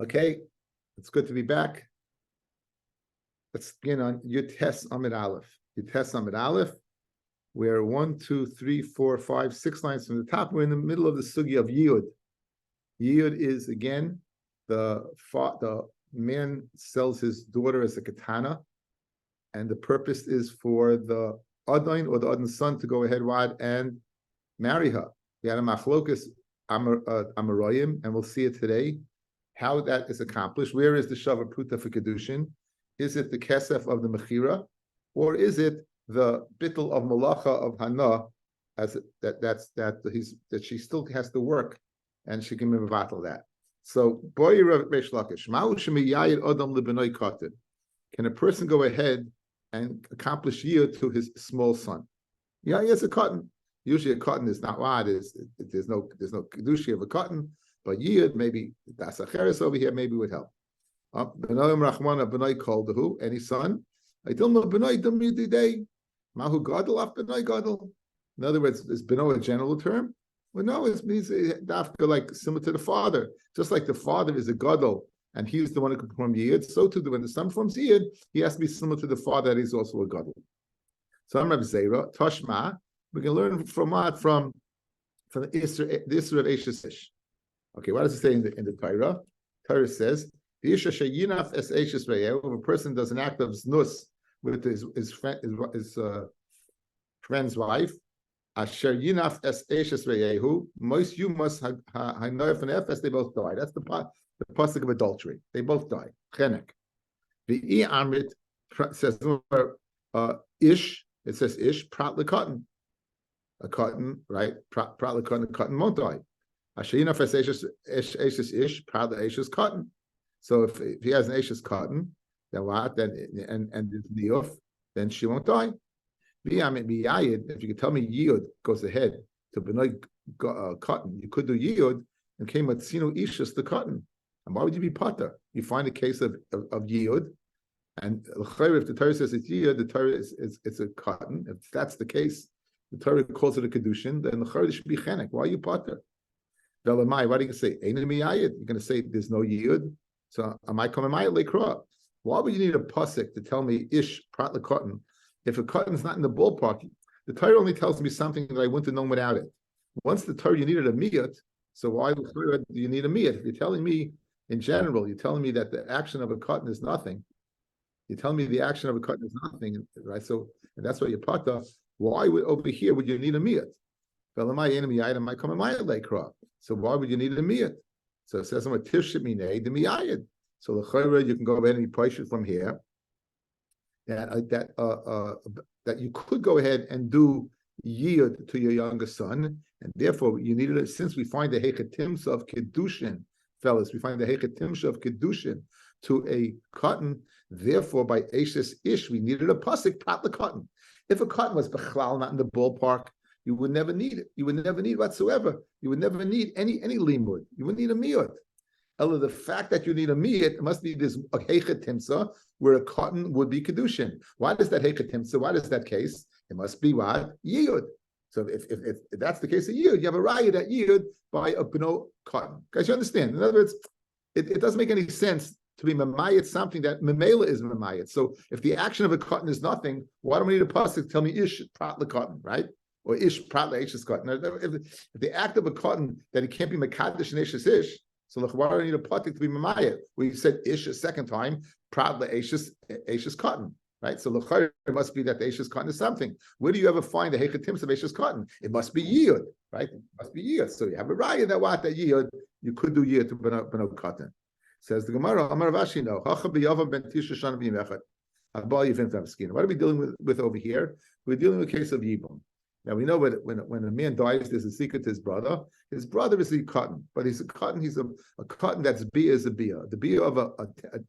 Okay, it's good to be back. Let's begin on Yud Amid Aleph. Yud Amid Aleph. We're 1, 2, 3, 4, 5, 6 lines from the top. We're in the middle of the sugi of Yud. Yud is again the man sells his daughter as a katana, and the purpose is for the Adon or the Adon's son to go ahead and marry her. We had a machlokas Amoraim, and we'll see it today. How that is accomplished. Where is the Shava Pruta for Kidushin? Is it the Kesef of the Mechira? Or is it the Bittel of Malacha of Hana, as that she still has to work and she can mevatel that? So, Boy Reish Lakish, Ma'u Shemiyayid Adam Libenoi Katan. Can a person go ahead and accomplish yiyud to his small son? Yeah, he has a cotton. Usually a cotton is not wide, there's no Kedushi of a cotton. But yiyud, maybe das acheres over here, maybe would help. Benoim Rachmana Benoi called the who? Any son? I don't know Benoi Dum Yididei. Mahu Gadol af Benoi Gadol. In other words, is Beno a general term? Well, no, it means dafka like similar to the father. Just like the father is a Gadol and he's the one who can perform yiyud, so too when the son performs yiyud, he has to be similar to the father that he's also a Gadol. So I'm Rabbi Zera, Toshma, we can learn from the Isra of Eishes Ish. Okay, what does it say in the Torah? Torah says, if a person does an act of znus with his friend's wife, asher yinaf es eishes reyehu, most you must hanoif and efes, they both die. That's the pasuk of adultery. They both die. Chenek. The Amrit says ish. It says ish prat lekatan. A cotton, right? Prat lekatan, a cotton won't die. Ashina fes ashes ish proud the ashes cotton. So if he has an ashes cotton, then what? Then and the off, then she won't die. If you could tell me yiyud goes ahead to benoi cotton, you could do yiyud and came with sinu ishus the cotton. And why would you be potter? You find a case of yiyud, and if the Torah says it's yiyud, the Torah it's a cotton. If that's the case, the Torah calls it a kedushin. Then the Torah should be chenek. Why are you potter? Why do you say enemy yiyud? You're going to say there's no yiyud. So am I coming my lekra? Why would you need a pasuk to tell me ish prat lekatan if a cotton's not in the ballpark? The Torah only tells me something that I wouldn't have known without it. Once the Torah you needed a miyat, so why do you need a miyat? If you're telling me in general, you're telling me that the action of a cotton is nothing. You're telling me the action of a cotton is nothing, right? So and that's why you pata. Why would over here would you need a miyat? So why would you need a miyat? So it says, the miyayid. So the chayra, you can go ahead and push it from here. That you could go ahead and do yiyud to your younger son, and therefore you needed it. Since we find the hechetimsa of Kidushin, fellas, we find the hechetimsa of Kidushin to a cotton. Therefore, by Eishes Ish, we needed a pasuk prat the cotton. If a cotton was bechlal not in the ballpark, you would never need it. You would never need whatsoever. You would never need any limud. You would need a miyut. Ella, the fact that you need a miyut, it must be this a hechetimsa where a cotton would be kedushin. Why does that hechetimsa? Why does that case? It must be what yiyud. So if that's the case of yiyud, you have a raya at yiyud by a beno cotton. Guys, you understand? In other words, it doesn't make any sense to be mamayit something that memela is mamayit. So if the action of a cotton is nothing, why do we need a pasuk to tell me ish prat the cotton, right? Or ish prat le'eshes cotton. If the act of a cotton that it can't be mekadosh and eshes ish, so why do I need a patik to be mamayit? We said ish a second time, prat le'eshes cotton, right? So l'chayr must be that the eshes cotton is something. Where do you ever find the hechatims of eshes cotton? It must be yiyud, right? It must be yiyud. So you have a raya that what that yiyud you could do yiyud to beno cotton. Says the Gemara, Amar Rashi no. What are we dealing with over here? We're dealing with a case of yibum. Now we know when a man dies, there's a secret to his brother. His brother is a cotton, but he's a cotton. He's a cotton that's bia is a bia. The bia of a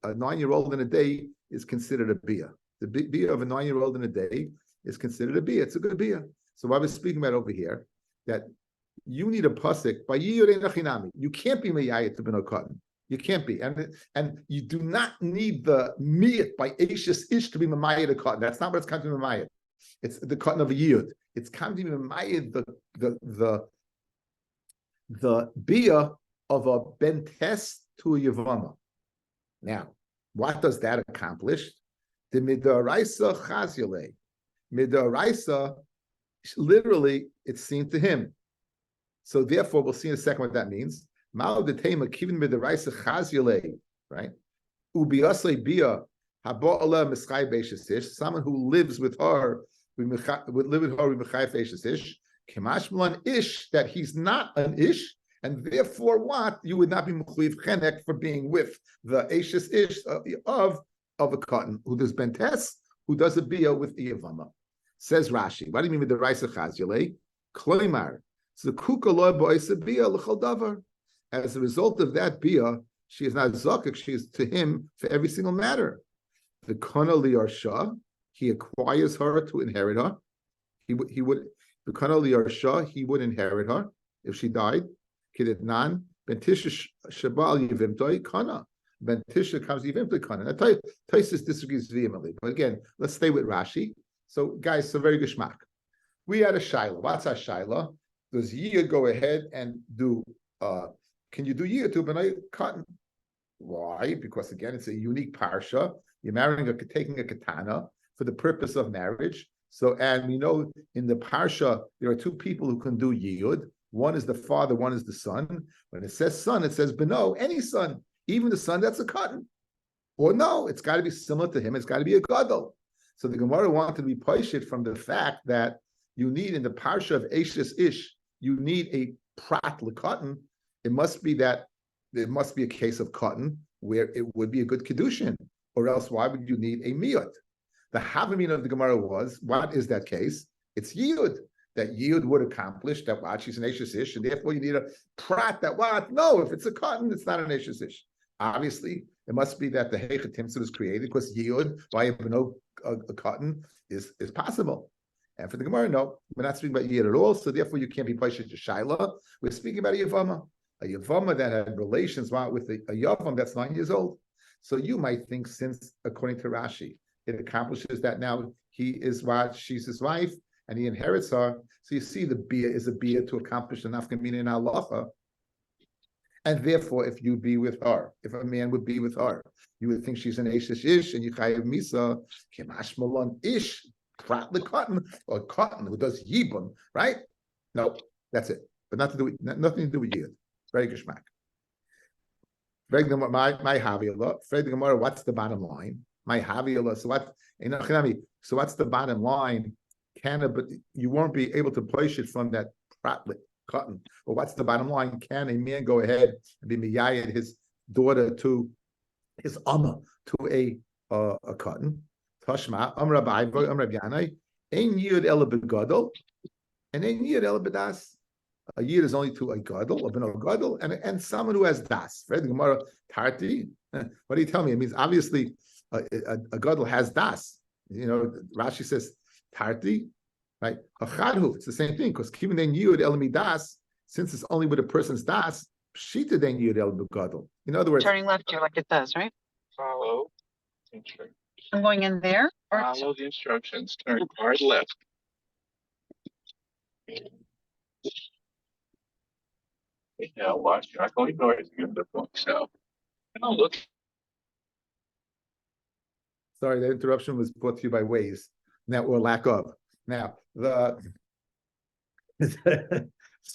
9-year-old in a day is considered a bia. The bia of a 9-year-old in a day is considered a bia. It's a good bia. So what I was speaking about over here, that you need a pasuk by yiyurei nachinami. You can't be meyayit to beno cotton. You can't be, and you do not need the miyat by Eishes Ish to be mamayit a cotton. That's not what it's coming to be mamayit. It's the cotton of a yiyud. It's coming to be mamayit the bia of a bentes to a Yavama. Now, what does that accomplish? The Midaraisa Chazyale. Midaraisa, literally, it's seen to him. So therefore, we'll see in a second what that means. Mao de Tema Kivin Midaraisa Chazyale, right? Ubiyasle Bia Haba'ala Mischai Beishasish, someone who lives with her, would live with her with Mischai Beishasish, Kimash Milan Ish, that he's not an Ish, and therefore what? You would not be Mechuyev Chenek for being with the Ashes Ish of a cotton, who does Bentes, who does a Bia with Iyavama. Says Rashi, what do you mean with the Raisa Chazyale? Kloimar. So Kuka Lo Bo'isa Bia L'chol Davar. As a result of that Bia, she is not zakik, she is to him for every single matter. The Kana Liyarsha, he acquires her to inherit her. He would the Kana Liyarsha, he would inherit her if she died. Kiditnan, Bentisha Shabal Yivimtoi Kana. Bentisha comes Yivimtoi Kana. Now Taisus disagrees vehemently. But again, let's stay with Rashi. So guys, so very good shmak. We had a Shaila. What's our Shaila? Does Yiyah go ahead and do can you do Yiyah to B'nai Cotton? Why? Because again, it's a unique parsha. You're taking a katana for the purpose of marriage. So, and we know in the parsha there are two people who can do Yiyud. One is the father, one is the son. When it says son, it says B'no, any son, even the son that's a cotton. Or no, it's got to be similar to him. It's got to be a gadol. So the Gemara wanted to be poishit from the fact that you need in the parsha of Ashes Ish, you need a prat l'cotton. It must be that there must be a case of cotton where it would be a good Kidushin, or else why would you need a miyut? The havamin of the Gemara was, what is that case? It's yiyud. That yiyud would accomplish that what she's an Ashes Ish, and therefore you need a prat that what? No, if it's a cotton, it's not an Ashes Ish. Obviously, it must be that the Heichatimsa was created because yiyud, by a cotton, is possible. And for the Gemara, no, we're not speaking about yiyud at all, so therefore you can't be paishet to Shaila. We're speaking about a Yavama. A Yavama that had relations with a Yavam that's 9 years old. So you might think, since according to Rashi, it accomplishes that now he is what she's his wife and he inherits her. So you see, the bia is a bia to accomplish the nafkamina in halacha. And therefore, if you be with her, if a man would be with her, you would think she's an Ashes Ish and you chayav misa kemash malon ish prat the cotton or cotton who does yibum, right? No, that's it. But nothing to do with yid. Very geshmak. My haviyah. Fred the Gemara. What's the bottom line? My haviyah. So what's the bottom line? But you won't be able to place it from that pratlet cotton. But what's the bottom line? Can a man go ahead and be miyayed his daughter to his amma to a cotton? Tashma Rabbi Yanai. Ein yid el begadol and ein yid el bedas. A yid is only to a gadol, a ben gadol, and someone who has das. Right? The Gemara tarti. What do you tell me? It means obviously a gadol has das. You know, Rashi says tarti, right? A chadhu. It's the same thing because even then yid el midas, since it's only with a person's das, pshita then yid el begadol. In other words, turning left here like it does, right? Follow. I'm going in there. Or Follow the instructions. Turn hard left. Now watch. You're not going north. You're going south. Now look. sorry, the interruption was brought to you by Waze. Now, or lack of. Now, so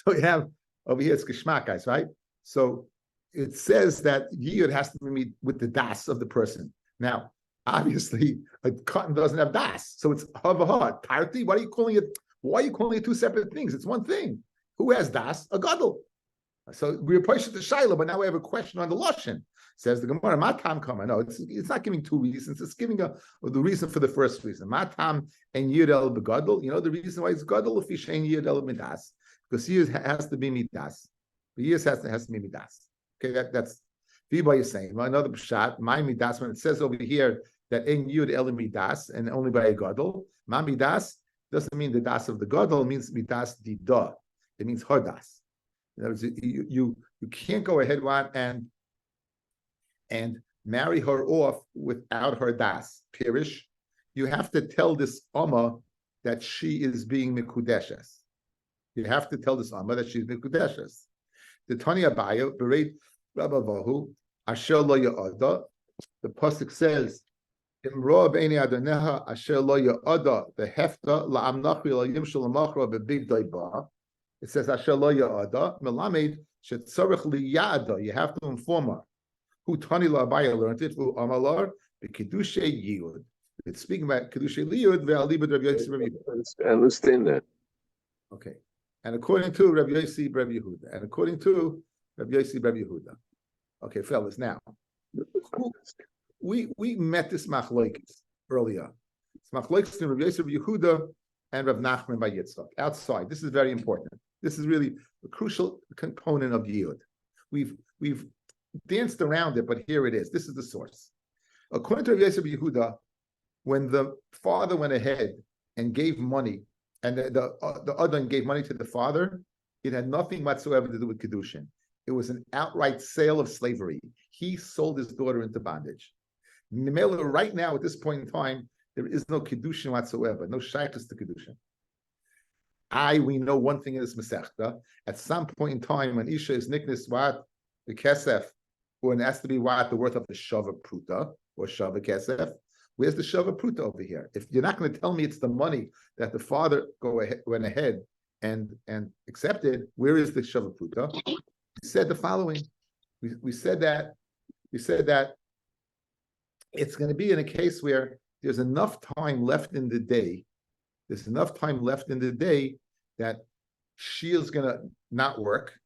we have over here, it's Geshmak, guys, right? So it says that Yiyud has to be with the das of the person. Now, obviously, a cotton doesn't have das, so it's havahad. Tarti, why are you calling it? Why are you calling it two separate things? It's one thing. Who has das? A gadol. So we approach it to Shaila, but now we have a question on the Lashon. Says the Gemara, Matam Kama. No, it's not giving two reasons. It's giving the reason for the first reason. Matam and Yirel begadol. You know the reason why it's gadol if Yishain Yirel midas, because he has to be midas. The years has to be midas. Okay, that's Viba is saying. Well, another pshat, my midas. When it says over here that in Yud El midas and only by a gadol, ma midas doesn't mean the das of the gadol. It means midas dida. It means her das. In other words, you can't go ahead and marry her off without her das. Pirish, you have to tell this Amma that she is being mikudeshes. You have to tell this Amma that she's mikudeshes. The Tanya Abaya bereit Rabavahu asher lo ya'ada. The pasuk says, Imro b'nei adoneha asher lo ya'ada the hefta la'amnachi la'yimshul l'machra b'big daiba. It says asher lo ya'ada melamed shetzarich liya'ada. You have to inform her. Who Tani la'abaya learned it? Who Amalar b'kidushei yiyud. It's speaking about kidushei yiyud ve'alibud Rabbi Yossi Rabbi Yehuda. I understand that. Okay, and according to Rabbi Yossi Rabbi Yehuda, and according to Rabbi Yossi Rabbi Yehuda. Okay, fellas, now we met this machlokes earlier. It's machlokes in Rabbi Yossi Rabbi Yehuda and Rav Nachman by Yitzchak outside. This is very important. This is really a crucial component of yiyud. We've danced around it, but here it is. This is the source. According to Rabbi Yossi Rabbi Yehuda, when the father went ahead and gave money, and the Adon gave money to the father, it had nothing whatsoever to do with Kidushin. It was an outright sale of slavery. He sold his daughter into bondage. Right now, at this point in time, there is no Kidushin whatsoever, no shaykhs to Kidushin. We know one thing in this Masechta. At some point in time, when Isha is nickness what? The Kesef, or it has to be what? The worth of the Shava Pruta, or Shava Kesef. Where's the Shava Pruta over here? If you're not going to tell me it's the money that the father went ahead and accepted, where is the Shava Pruta? We said the following. We said that it's going to be in a case where there's enough time left in the day. There's enough time left in the day that she is going to not work.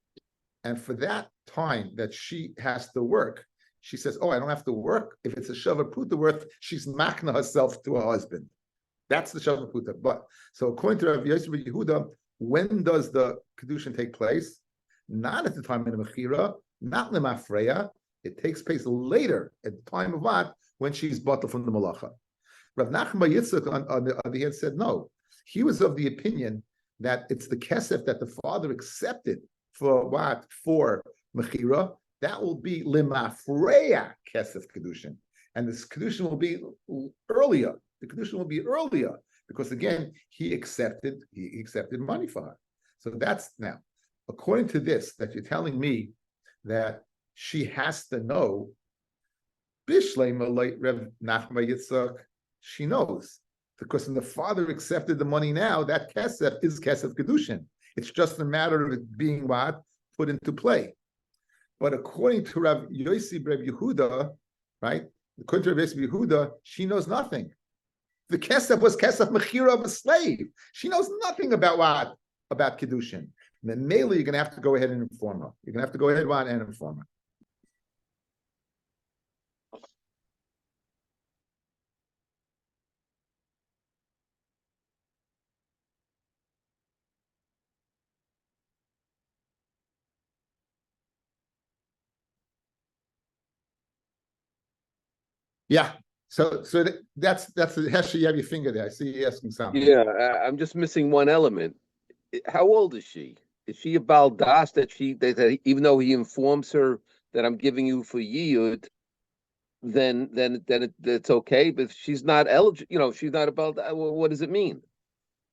And for that time that she has to work, she says, I don't have to work. If it's a Shava Pruta worth, she's makna herself to her husband. That's the Shava Pruta. But so according to Rabbi Yossi Rabbi Yehuda, when does the Kedushin take place? Not at the time of the Mechira, not Lemafreya. It takes place later, at the time of what? When she's bottled from the Malacha. Rav Nachman bar Yitzchak on the other hand said no. He was of the opinion that it's the kesef that the father accepted for what? For Mechira. That will be limafreya kesef kedushin, and this kedushin will be earlier. The kedushin will be earlier because again he accepted money for her. So that's now according to this that you're telling me that she has to know. Bishlei Rev Nachman Yitzchak, she knows because when the father accepted the money now, that kesef is kesef kedushin. It's just a matter of it being what put into play. But according to Rav Yossi Rabbi Yehuda, right? According to Rav Yossi Rabbi Yehuda, she knows nothing. The kesef was kesef mechira of a slave. She knows nothing about what? About Kidushin. And then mainly you're going to have to go ahead and inform her. You're going to have to go ahead and inform her. Yeah. So that's the Hesha. You have your finger there. I see you asking something. Yeah, I'm just missing one element. How old is she? Is she a baldas that even though he informs her that I'm giving you for yiyud, then it's okay. But if she's not eligible, she's not a baldas. What does it mean?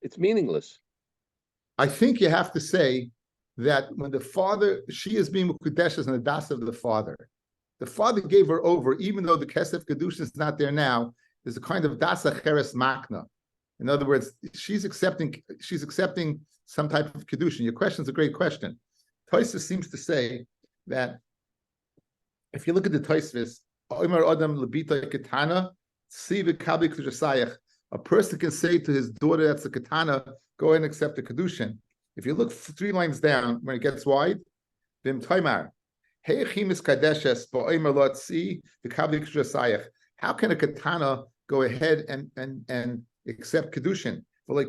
It's meaningless. I think you have to say that when the father, she is being mukudeshes in the das of the father. The father gave her over, even though the kesef kedushin is not there now. There's a kind of das acheres makna. In other words, she's accepting some type of kedushin. Your question is a great question. Tosfos seems to say that if you look at the Tosfos, a person can say to his daughter that's a katana, go ahead and accept the kedushin. If you look 3 lines down, when it gets wide, then taimar. How can a katana go ahead and accept kedushin? The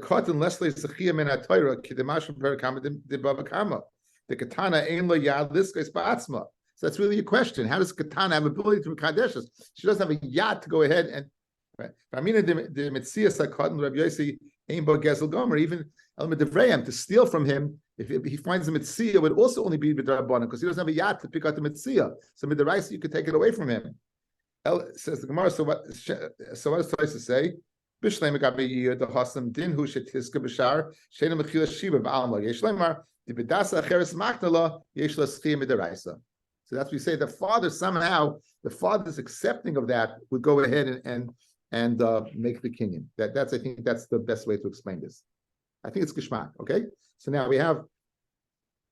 katana ain't lo yad liskos ba'atzma. So that's really your question. How does katana have ability to kadeshes? She doesn't have a yad to go ahead and. I mean, the mitzias hakatan Rabbi Yossi ain't bo gezel gomer. Even element devrayim to steal from him. If he finds the mitzia, would also only be b'drabanan because he doesn't have a yad to pick out the mitzia. So midiraisa, you could take it away from him. Says the Gemara. So what does Tosfos say? Bishleim gabe yiyud the hasam din hu shetiska b'shar sheina mechila shiva b'alam lo yesh lemar the b'dasa acheres maknala yesh la schiyah midiraisa. So that's we say the father somehow, the father's accepting of that would go ahead and make the kinyan. That's I think that's the best way to explain this. I think it's Geshmak, okay? So now we have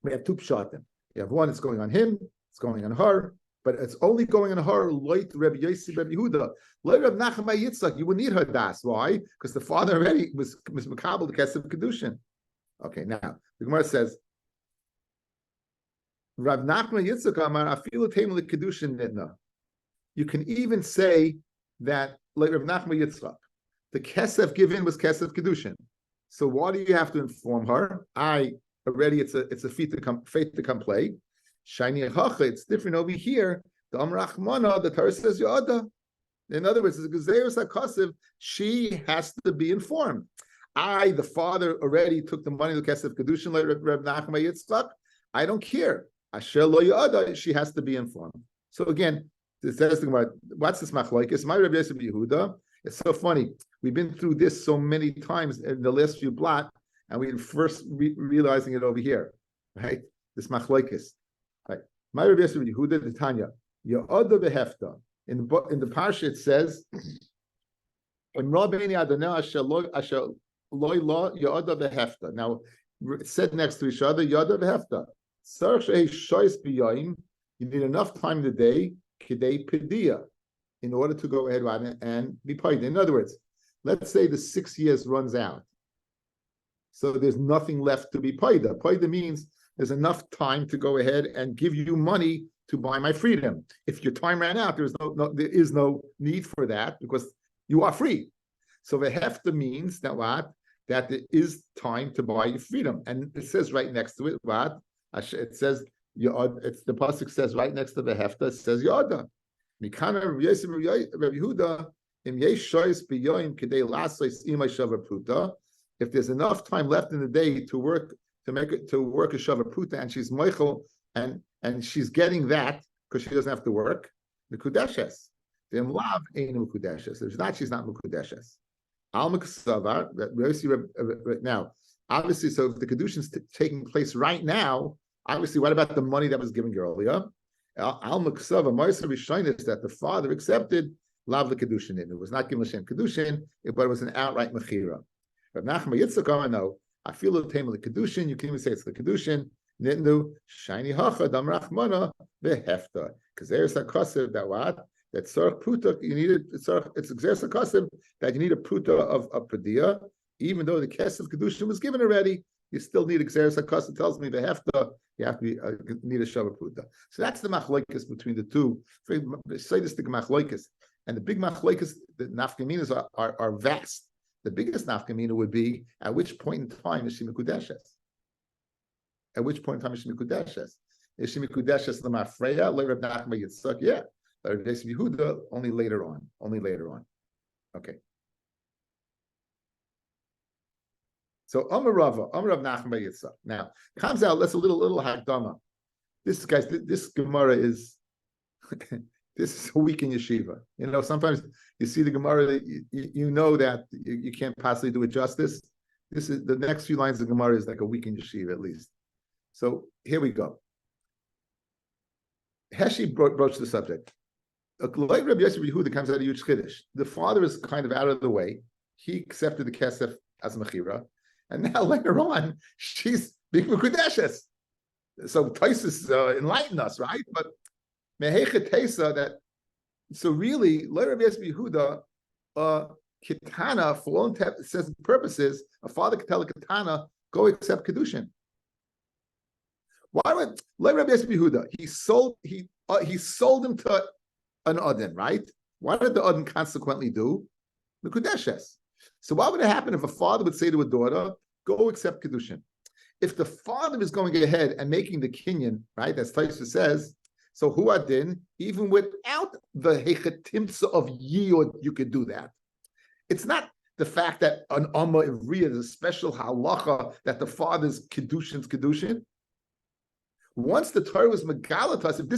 two pshatim. You have one that's going on him, it's going on her, but it's only going on her, loit Rabbi Yossi, Rabbi Yehuda. Loit Rabbi Nachman Yitzchak, you would need her das. Why? Because the father already was makabel the kesef kedushin. Okay, now the Gemara says, Rav Nachman Yitzchak Amar afilu teimel kedushin nitna. You can even say that like Rav Nachman Yitzchak, the kesef given was kesef kedushin. So why do you have to inform her? It's a fate to come play. Shiny hacha, it's different over here. The Amrachmana, the Torah says Yoda. In other words, it's Gezeirus HaKasev, she has to be informed. The father already took the money to Kesef Kedushin, like Reb Nachman Yitzchak. I don't care. Asher lo Yoda, she has to be informed. So again, it says the Gemara, what's this machlokes? My Rabbi Yosef Yehuda. It's so funny. We've been through this so many times in the last few blot, and we're first realizing it over here, right? This machlokes. Right. My Rabbi Yosef Yehuda, the Tanya, Yoda behefta. In the parsha it says, now it's said next to each other, Yoda behefta. You need enough time in the day, kidei pedia, in order to go ahead and be paid. In other words, let's say the 6 years runs out. So there's nothing left to be paid. Paid means there's enough time to go ahead and give you money to buy my freedom. If your time ran out, there is no need for that because you are free. So the hefta means that what? That there is time to buy your freedom. And it says right next to it, what? It says, it's the pasuk says right next to the hefta, it says Yoda. If there's enough time left in the day to work a shava pruta, and she's moichel, and she's getting that because she doesn't have to work, the kudeshes. The imlav ain't mukudeshes. If not, she's not mukudeshes. Al muksavar that we see right now. Obviously, so if the kedushin's taking place right now, obviously, what about the money that was given earlier? Al muksavar ma'aser rishon is that the father accepted lav the kedushin. It was not given l'shem kedushin, but it was an outright mechira. But Nachman Yitzchak, no, I feel the tame of the Kidushin. You can even say it's the Kidushin. Nitnu shiny hacha dam rachmana behefta. Because there's a kasev that what that tzarich pruta you need it. It's there's a kasev that you need a pruta of padia, even though the kesef Kidushin was given already. You still need exeris kasev. Tells me behefta. You have to be need a shava pruta. So that's the machlokes between the two. Say this the machlokes, and the big machlokes, the nafkaminas are vast. The biggest nafkamina would be at which point in time is she mikudeshes? At which point in time is she mikudeshes? Is she mikudeshes l'mafreya? Later Reb Nachman Yitzchak, yeah. Later Reb Yehuda, only later on. Okay. So Amar Rav Nachman Yitzchak. Now comes out. Let's a little hakdama. This Gemara is. This is a week in yeshiva. You know, sometimes you see the Gemara, you know that you can't possibly do it justice. This is the next few lines of Gemara is like a week in yeshiva at least. So here we go. Heshi broached the subject. Like Rabbi Yosef Yehuda comes out of huge Kiddush. The father is kind of out of the way. He accepted the kesef as mechira, and now later on she's being mekudeshes. So Taisus enlightened us, right? But that so really, Rabbi Yosef Yehuda, Kitana, for all intents and purposes, a father could tell a Kitana, go accept Kidushin. Why would Rabbi Yosef Yehuda? He sold him to an Adin, right? What did the Adin consequently do? The Kudeshes. So what would happen if a father would say to a daughter, go accept Kidushin? If the father is going ahead and making the kinyan, right, as Taisa says, so who adin, even without the hechetimsa of yiyud, you could do that. It's not the fact that an amma ivriya is a special halacha that the father's kedushin. Once the Torah was megalatas, if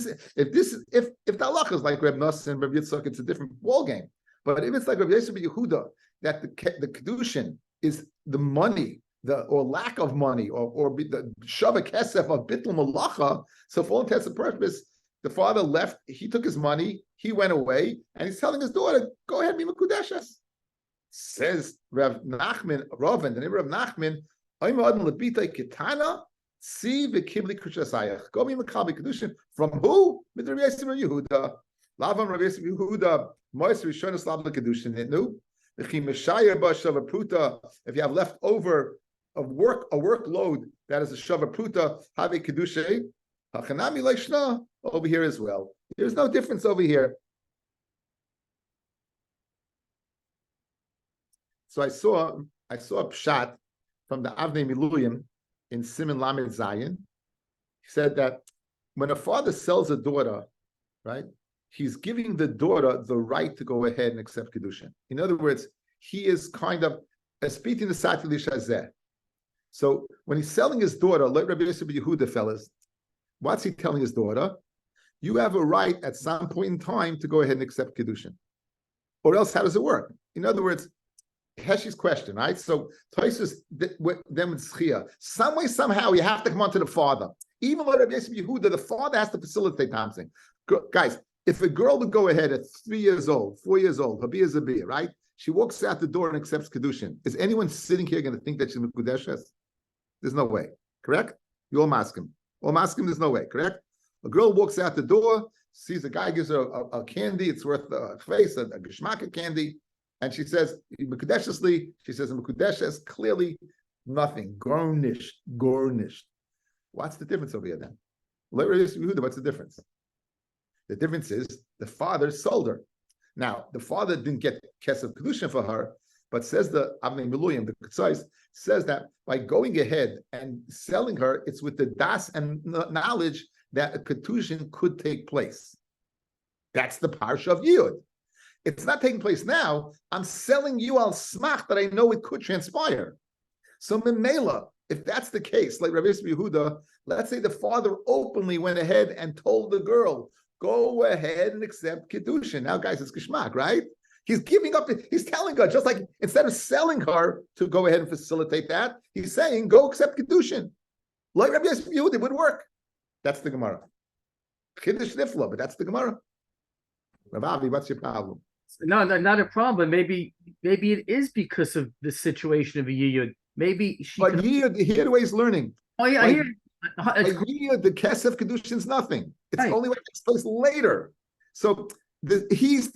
the halacha is like Reb Nosson and Reb Yitzchak, it's a different ballgame. But if it's like Reb Yosef Yehuda, that the kedushin is the money, or lack of money, or the shava kesef of bittul malacha, so for all intents and purposes, The father left, he took his money, he went away, and he's telling his daughter, go ahead, be Mekudeshes. Says Rav Nachman, Rav, the neighbor of Nachman, see the Kibli Kushasayach. Go be Makabi Kidushin. From who? With Rabbi Yisrael Yehuda. Lavam Rabbi Yisrael Yehuda, Mois Rishon Slav Kedushin Nitnu. If you have left over of work, a workload that is a shava pruta, have a kedushay, hachanami leishna over here as well. There's no difference over here. So I saw a pshat from the Avnei Miluyim in Siman Lamed Zayin. He said that when a father sells a daughter, right, he's giving the daughter the right to go ahead and accept Kedushin. In other words, he is kind of speaking the Sati Lishazeh. So when he's selling his daughter, like Rabbi Yehuda, fellas, what's he telling his daughter? You have a right at some point in time to go ahead and accept Kedushin. Or else, how does it work? In other words, Heshi's question, right? So Tosus demonstrates some way, somehow, you have to come on to the father. Even though Rabbi Yehuda, the father has to facilitate something. Guys, if a girl would go ahead at 3 years old, 4 years old, Habiyah Zabiyah, right? She walks out the door and accepts Kedushin. Is anyone sitting here going to think that she's Mekudeshes? There's no way, correct? You all maskim. All maskim, there's no way, correct? A girl walks out the door, sees a guy gives her a candy, it's worth a face, a geshmaka candy, and she says, Mekudeshesly, she says, Mekudeshes, clearly nothing, garnished. What's the difference over here then? What's the difference? The difference is the father sold her. Now, the father didn't get kesef kedushin for her, but says the Avnei Miluyim, the Ketzais, says that by going ahead and selling her, it's with the das and knowledge that a kedushin could take place. That's the parsha of Yud. It's not taking place now. I'm selling you al smach that I know it could transpire. So memela, if that's the case, like Rabbi Yehuda, let's say the father openly went ahead and told the girl, go ahead and accept Kedushin. Now, guys, it's Geshmak, right? He's giving up, he's telling her, just like instead of selling her to go ahead and facilitate that, he's saying, go accept Kedushin. Like Rabbi Yehuda, it would work. That's the Gemara. Kiddush nifla, but that's the Gemara. Rabbi, what's your problem? No, not a problem. Maybe it is because of the situation of a yiyud. Maybe she. But yiyud, here the way he's learning. Oh yeah, like, I hear. Yiyud, the kesef kedushin is nothing. It's right. only what takes place later. So he's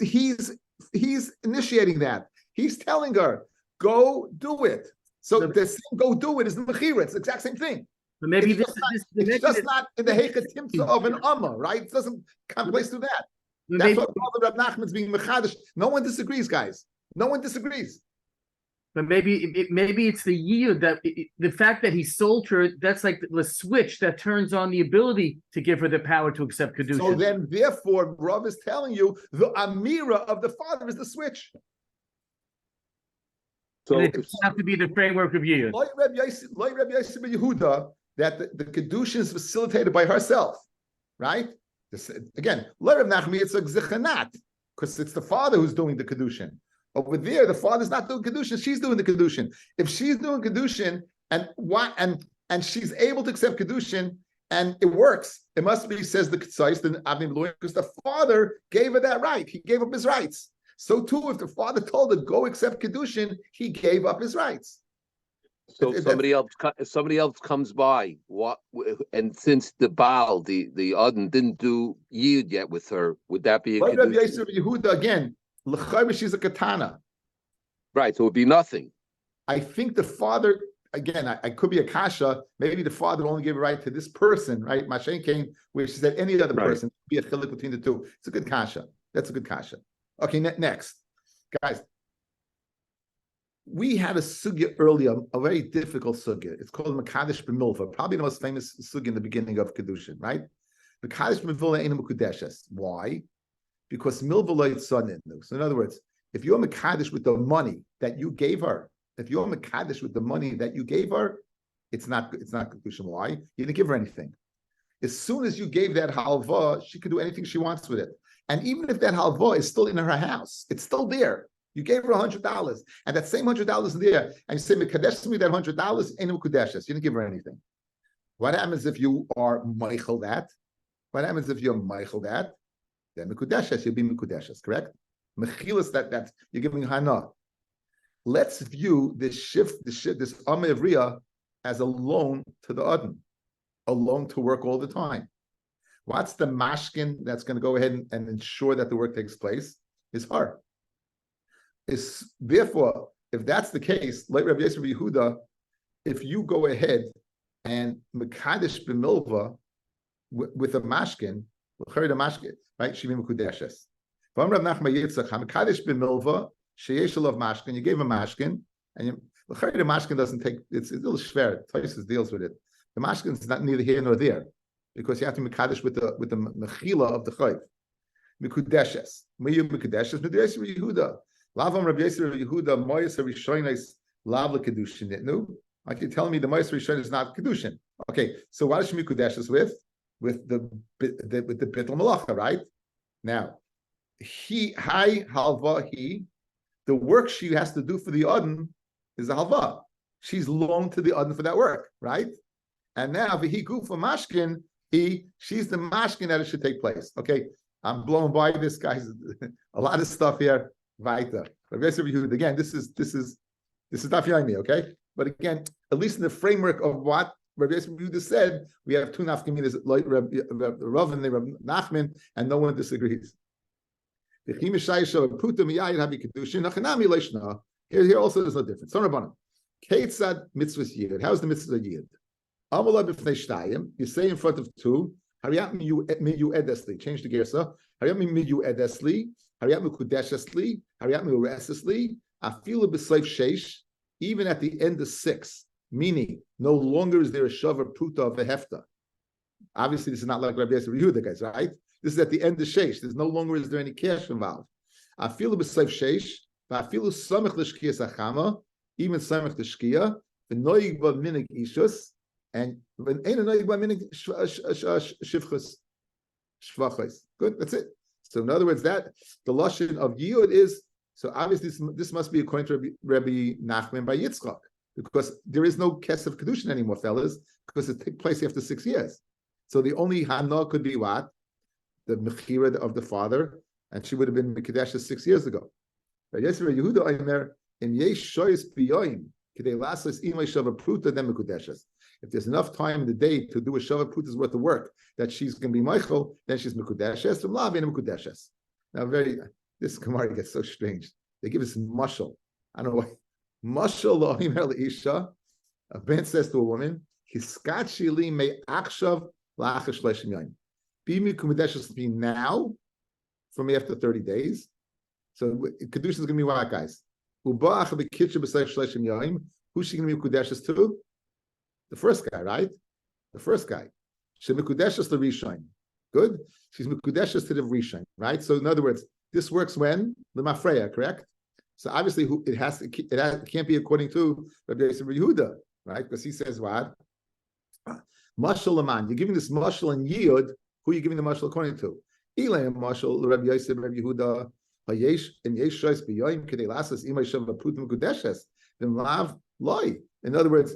initiating that. He's telling her, go do it. So the same go do it is the mechira. It's the exact same thing. But maybe it's just not in the heicha timtza of an amma, right? It doesn't come place to that. That's what Rabbi Nachman's being mechadish. No one disagrees, guys. No one disagrees. But maybe it's the yiyud that the fact that he sold her. That's like the switch that turns on the ability to give her the power to accept kedusha. So then, therefore, Rav is telling you the amira of the father is the switch. So it doesn't have to be the framework of yiyud. Like Rabbi Yehuda, that the kedushin is facilitated by herself, right? Again, Rav Nachman, it's a zechanat, because it's the father who's doing the kedushin. Over there, the father's not doing kedushin; she's doing the kedushin. If she's doing kedushin and she's able to accept kedushin and it works, it must be, says the Ketzais, the Avnei Miluyim, because the father gave her that right. He gave up his rights. So too, if the father told her go accept kedushin, he gave up his rights. So somebody else comes by, and since the Baal, the Adon didn't do Yid yet with her, would that be a Rabbi Kedushin? Yehuda again? She's a katana. Right, so it would be nothing. I think the father, again, I could be a kasha. Maybe the father only gave a right to this person, right? Mashen came where she said any other person be a chilik between the two. It's a good kasha. That's a good kasha. Okay, next, guys. We had a sugya earlier, a very difficult sugya. It's called Mekadesh b'milva, probably the most famous sugya in the beginning of Kedushin, right? Mekadesh b'milva ain't mekudeshes. Why? Because milva lo yitzadin. So in other words, if you're Mekadesh with the money that you gave her, it's not Kedushin. Why? You didn't give her anything. As soon as you gave that halva, she could do anything she wants with it. And even if that halva is still in her house, it's still there. You gave her $100, and that same $100 is there, and you say, "Mekadesh to me that $100 ain't mekudeshes." You didn't give her anything. What happens if you are meichel that? What happens if you're Michael that? Then Mikudeshes, you'll be Mikudeshes, correct? Mechilas, that's you're giving Hana. Let's view this this Amevriya as a loan to the Adon, a loan to work all the time. What's the mashkin that's going to go ahead and ensure that the work takes place? Is her. Therefore, if that's the case, like Rabbi Yosef Yehuda, if you go ahead and Mekadesh b'milva with a mashkin, right? Shivim Kudeshes. From Rav Nachman Yitzchak, Mekadesh b'milva sheyesh alav mashkin. You gave a mashkin, and the mashkin doesn't take. It's a little schwer. Tosis deals with it. The mashkin is not neither here nor there, because you have to mekadesh with the mechila of the chayv. Mikudeshes. Miyu mikudeshes. Rabbi Yosef Yehuda. Lavam Rabbi Yosef Yehuda. Moyes harishonis lav lekidushin nitnu. Like you're telling me the moyes harishonis is not kedushin. Okay, so what is she mikudeshes with? With the bittul malacha, right? Now, the work she has to do for the Adon is a halva. She's loaned to the Adon for that work, right? And now he gufa mashkin, she's the mashkin that it should take place. Okay, I'm blown by this, guys. A lot of stuff here. Weiter. Again, this is Daf Yomi, okay? But again, at least in the framework of what Rabbi Yosef Yehuda said, we have two nafkaminas, like Rav and Rav Nachman, and no one disagrees. Here also there's no difference. So Rabbanan, Keitzad mitzvahs yid. How's the mitzvah yid? Amalai b'fnei shtayim. You say in front of two. Hariyat miyu edesli. Change the gersa. Hariyat miyu edesli. Hariyat mikudeshesli. Hariyat miuresesli. Afilu b'sleif sheish. Even at the end of 6, meaning no longer is there a shavar pruta of a hefta. Obviously, this is not like Rabbi Yosef Yehuda, guys, right? This is at the end of sheish. There's no longer is there any cash involved. Afilu b'sleif sheish. Afilu samech l'shkiyas achama. Even samech l'shkiya. V'noig ba minig ishus. And when ain't noig ba minig shivchus shvachos. Good, that's it. So in other words, that the lashon of yud is, so obviously this must be according to Rabbi Nachman by Yitzchak, because there is no kesef kedushin anymore, fellas, because it took place after 6 years. So the only hana could be what? The mechira of the father, and she would have been mekadesh 6 years ago. But yes, Yehuda Aimer in yesh shoyes biyoyim kidei lasas imay shava pruta dem mekudeshes. If there's enough time in the day to do a shava pruta's worth of work that she's going to be Michael, then she's mekudeshes from lav and mekudeshes. Now, this Gemara gets so strange. They give us mushal. I don't know why. Mushal lo Aimer leisha. A man says to a woman, "Hiskachi li me achshav la'achash leishim yom." Be mekudeshes be now, from after 30 days. So Kidushin is going to be what, guys? Who's she going to be Kudeshes to? The first guy, right? The first guy. She Kudeshes to Rishon. Good? She's Kudeshes to the Rishon, right? So in other words, this works when? The Mafreya, correct? So obviously it can't be according to Rabbi Yosef Yehuda, right? Because he says what? Mashal Laman. You're giving this Mashal and Yiyud. Who are you giving the Mashal according to? Elam Mashal, Rabbi Yosef, Rabbi Yehuda. In other words,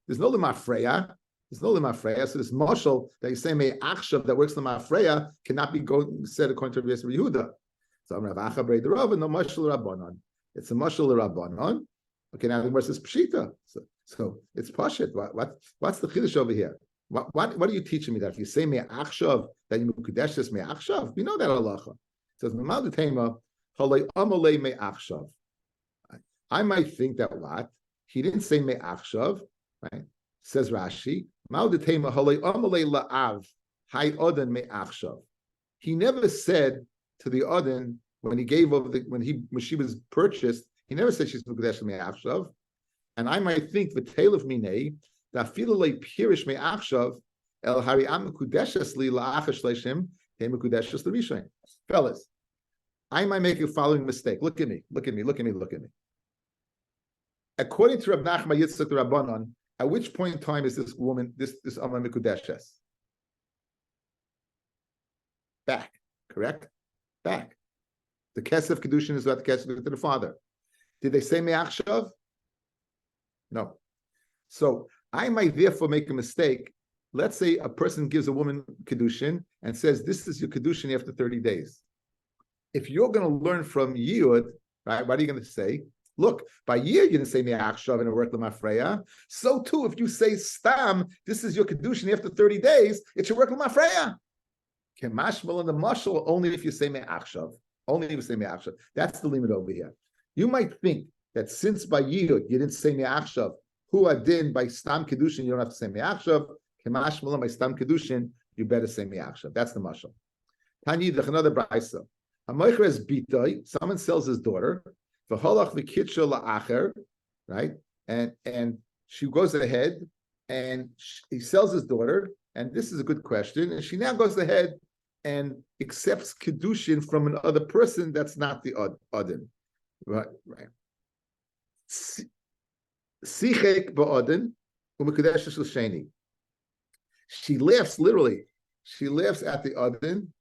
there's no lemafreya. There's no lemafreya. So this marshal that you say may achshav that works lemafreya cannot be said according to Rabbi Yehuda. So I'm Rav Acha Brei Rav and no marshal rabbanon. It's a marshal rabbanon. Okay, now the verse is pshita. So it's pashit. What's the chiddush over here? What are you teaching me that if you say may achshav that you mukudeshes may achshav? We know that halacha. Says I might think that what he didn't say me'achshav, right? Says Rashi, he never said to the Odin when he gave over when she was purchased, he never said she's mekudesh me'achshav. And I might think the tale of minei that filulei pirish me'achshav el hariam mekudeshes li la'achash leishim he mekudeshes l'rishon. Fellas, I might make a following mistake. Look at me. According to Rav Nachman Yitzchak the Rabbanon, at which point in time is this woman, this Amma Mikudeshes? Back, correct? Back. The Kesef Kidushin is what the Kesef to the father. Did they say Me'achshav? No. So I might therefore make a mistake let's say a person gives a woman Kidushin and says, this is your Kidushin after 30 days. If you're going to learn from Yud, right, what are you going to say? Look, by year you didn't say Me'achshav and a work L'mafreya. So too, if you say Stam, this is your Kidushin after 30 days, it should work L'mafreya. Kemashmal and the mashal only if you say Me'achshav. Only if you say Me'achshav. That's the limit over here. You might think that since by Yud you didn't say Me'achshav, Hu Adin by Stam Kedushin, you don't have to say Me'achshav. Kemashmal by Stam Kedushin, you better say Me'achshav. That's the mashal. Tanidach, another brayso. Hamoichres bitoi, someone sells his daughter, v'holach v'kitsha la'acher, right? And she goes ahead and he sells his daughter, and this is a good question, and she now goes ahead and accepts Kedushin from another person that's not the Adin. Right. Sichek ba'Adin, u'mekudeshes l'sheni. She laughs, literally. She laughs at the Adin.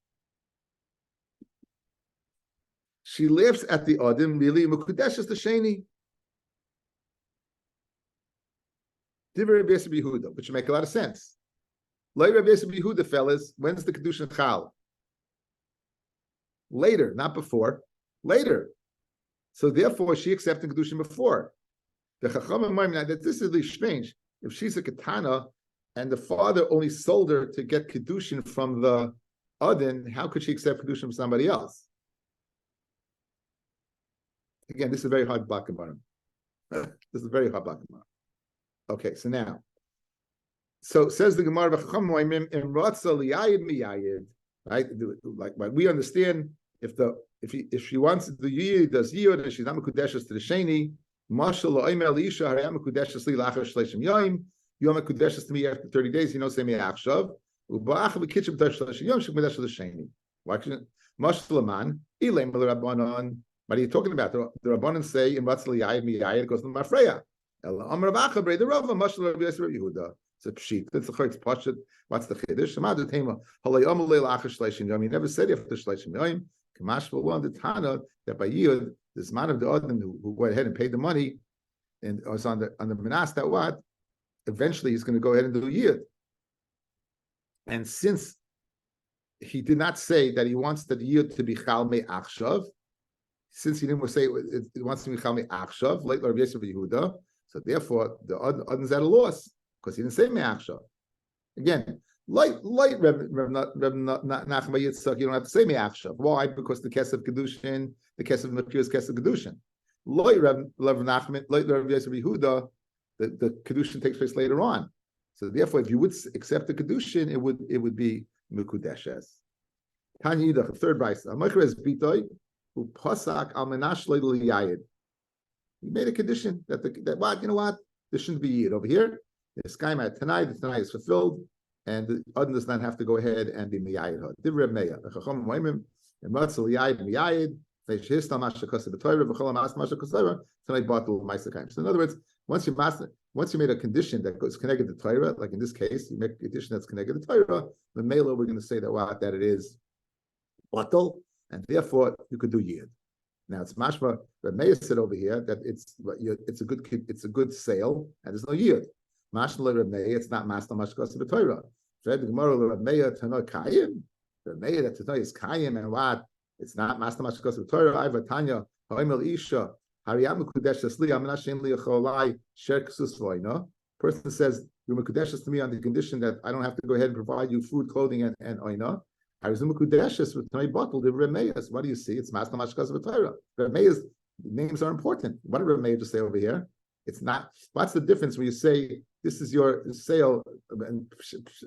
She laughs at the Adin, really, u'mekudeshes l'sheni. Divrei Rabbi Yehuda, which make a lot of sense. Like Rabbi Yehuda, fellas, when's the Kedushin Chal? Later, not before. Later. So therefore, she accepted Kedushin before. The Chachamim Maimon, that this is really strange. If she's a Ketana and the father only sold her to get Kedushin from the Adin, how could she accept Kedushin from somebody else? Again, this is a very hard Bakabarim. This is a very hard Bakabarim. Okay, so now. So says the Gemara, right? Like we understand if she wants the yid does yid and she's not mekudeshes to the sheni, mashal lo'imel isha harayam mekudeshes li lachar shleishim yoyim. Yom mekudeshes to me after 30 days. You know, say me achshav. Uba'ach v'kitchim shleishim yom shekudeshes to the sheni. Why? Mashal aman ilem b'Rabbanon. What are you talking about? The Rabbanon say in Ratzal Yayid Miyayid goes to Mafreya. El Amar Rav the Rava Mashal Rabbi Yehuda. It's a pshit. That's the chayitz pashut. What's the chiddush? Samadu tema halayom leil achar shleishim yom. He never said after shleishim yom. Kamash v'lo the Tana that by Yud this man of the Odin who went ahead and paid the money and was on the menas that what eventually he's going to go ahead and do Yud. And since he did not say that he wants the Yud to be chal me achshav, since he didn't say it wants to be chal me achshav, like Rabbi Yehuda, so therefore the Odin's at a loss. Because he didn't say me'achshav. Again, light Reb Nachman Yitzchak, you don't have to say me'achshav. Why? Because the Kesef Kedushin, the Kesef Mekir is Kesef Kedushin. Light Reb Nachman, light Reb Yehuda, the Kedushin takes place later on. So therefore, if you would accept the Kedushin, it would be Mekudeshes. Tanya Yidach, third brayso. Amachres bitoy who pasak al menash leil yayid. He made a condition that what you know what this shouldn't be yid over here. The sky mat tonight, the tonight is fulfilled, and the Adin does not have to go ahead and be miyayid. Divrei Meya, the Chacham Moimim, and Ratzal Yayid miyayid. Feishhistam mashakasa b'Torah, v'cholam as mashakasa tonight batul ma'asakayim. So in other words, once you made a condition that goes connected to Torah, like in this case, you make a condition that's connected to Torah. The Mela, we're going to say that it is batul, and therefore you could do yid. Now it's mashma. But Meya said over here that it's a good sale, and there's no yid. Mashma Rabbi, it's not Masna Mashkas of Torah. Read the Gemara Rabbi Tanoi Kayim. Rabbi that Tanoi is Kayim and what? It's not Masna Mashkas of Torah. I Vatanya Hoimel Isha Hariyam Kudesh Asli Aminashim Liacholai Sher Ksus Voina. Person says you're Mekudeshes to me on the condition that I don't have to go ahead and provide you food, clothing, and oina. Harizum Mekudeshes with Tanoi bottle. The Remeas. What do you see? It's Masna Mashkas of Torah. Remeas names are important. What did Remeas just say over here? It's not. What's the difference when you say this is your sale, and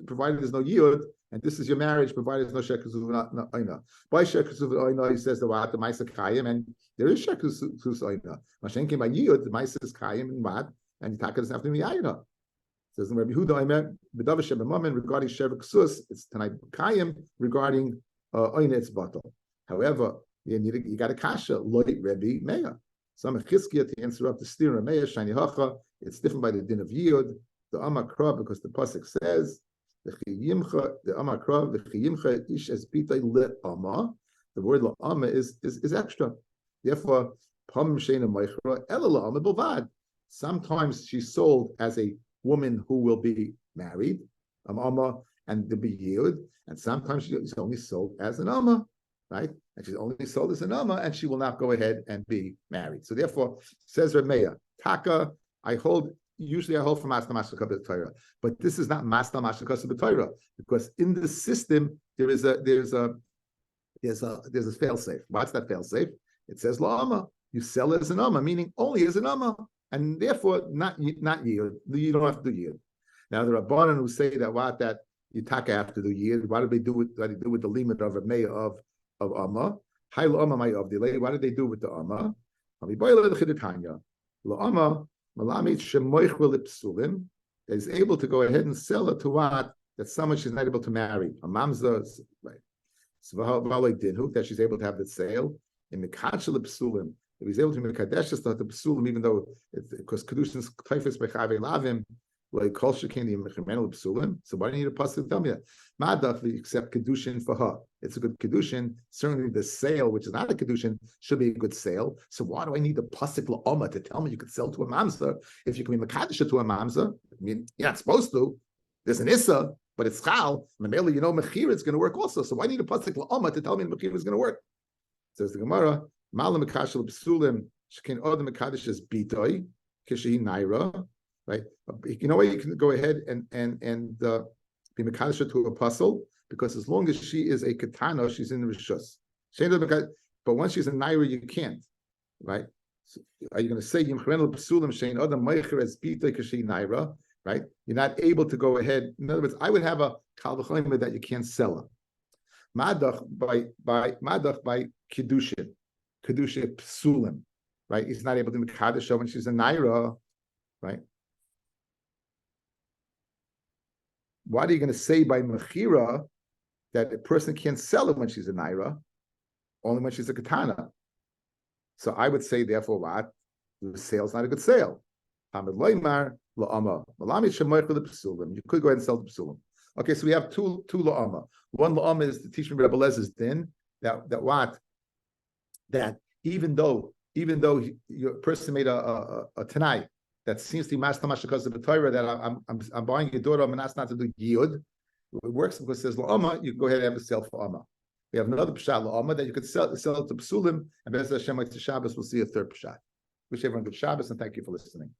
provided there's no yud, and this is your marriage, provided there's no shekus oina. By shekus oina, he says the what the ma'isa kayim, and there is shekus oina. Mashen came by yud, the ma'isa is kayim and what, and the taka doesn't have to be yayina. Says Rabbi Yehuda Omer b'davar sheb'momen regarding shevek it's tonight kayim regarding oina it's batal. However, you got a kasha loy Rabbi Meya. Some Chizkiah to answer up the steer Meya shani hacha. It's different by the din of Yud, the Amakra, because the pasuk says the Amakra, the Chiyimcha ish es bitay le'ama. The word le'ama is extra. Therefore, Pam Sheina Meichra Ela le'ama b'vad. Sometimes she's sold as a woman who will be married. amma, and the be yiyud, and sometimes she's only sold as an amma, right? And she's only sold as an amma, and she will not go ahead and be married. So therefore, says Rameya, Taka, usually I hold for Masna Mashaka B'Torah, but this is not Masna Mashaka B'Torah, because in the system there's a fail safe. What's that fail safe? It says la'ama. You sell as an amma, meaning only as an amma, and therefore not yiyud. You don't have to do yiyud. Now the Rabbanan who say that you taka have to do yiyud. Why did they do with the limit of a mayor of amma? High la'ama may of delay. Why did they do with the amma? La'ama malamit shemoich psulim is able to go ahead and sell it to what that someone she's not able to marry a mamza, right? So that she's able to have the sale in the kachel psulim. If he's able to make kadeshes to the psulim, even though because Kidushin's typhus bechave lavim, like kol shekin the mechamenu psulim. So why do you need a pasuk to tell me that? Madach we accept Kidushin for her. It's a good Kidushin. Certainly the sale, which is not a Kidushin, should be a good sale. So why do I need the pasuk la'oma to tell me you could sell to a mamzer if you can be mekadesh to a mamzer? I mean, you're not supposed to. There's an issa, but it's chal. Mamela, you know, mechira is going to work also. So why need a pasuk la'oma to tell me mechira is going to work? Says the Gemara. Malam mekashel psulim shekin odem mekadesh is bitoy kishehi naira, right? You know what? You can go ahead and be mekadesh to a puzzle because as long as she is a katana, she's in the rishus. But once she's a naira, you can't, right? So are you going to say yimchenel psulim shein odem meicher as bitoy kishehi naira, right? You're not able to go ahead. In other words, I would have a kal v'chomer that you can't sell her. Madach by Kidushin. Kedusha psulim, right? He's not able to make Kadisha when she's a naira, right? What are you going to say by mechira that a person can't sell it when she's a naira, only when she's a katana? So I would say, therefore, what the sale's not a good sale. You could go ahead and sell the psulim. Okay, so we have two la'ama. One la'ama is to teach me Rabbi Lez's din that even though your person made a tanai that seems to be mas tamash because of the Torah that I'm buying your daughter, I'm not to do yiyud. It works because it says la'ama, you can go ahead and have a sale for amma. We have another pshat la'ama that you could sell it to psulim, and Be'ez Hashem to Shabbos. We'll see a third pshat. Wish everyone good Shabbos and thank you for listening.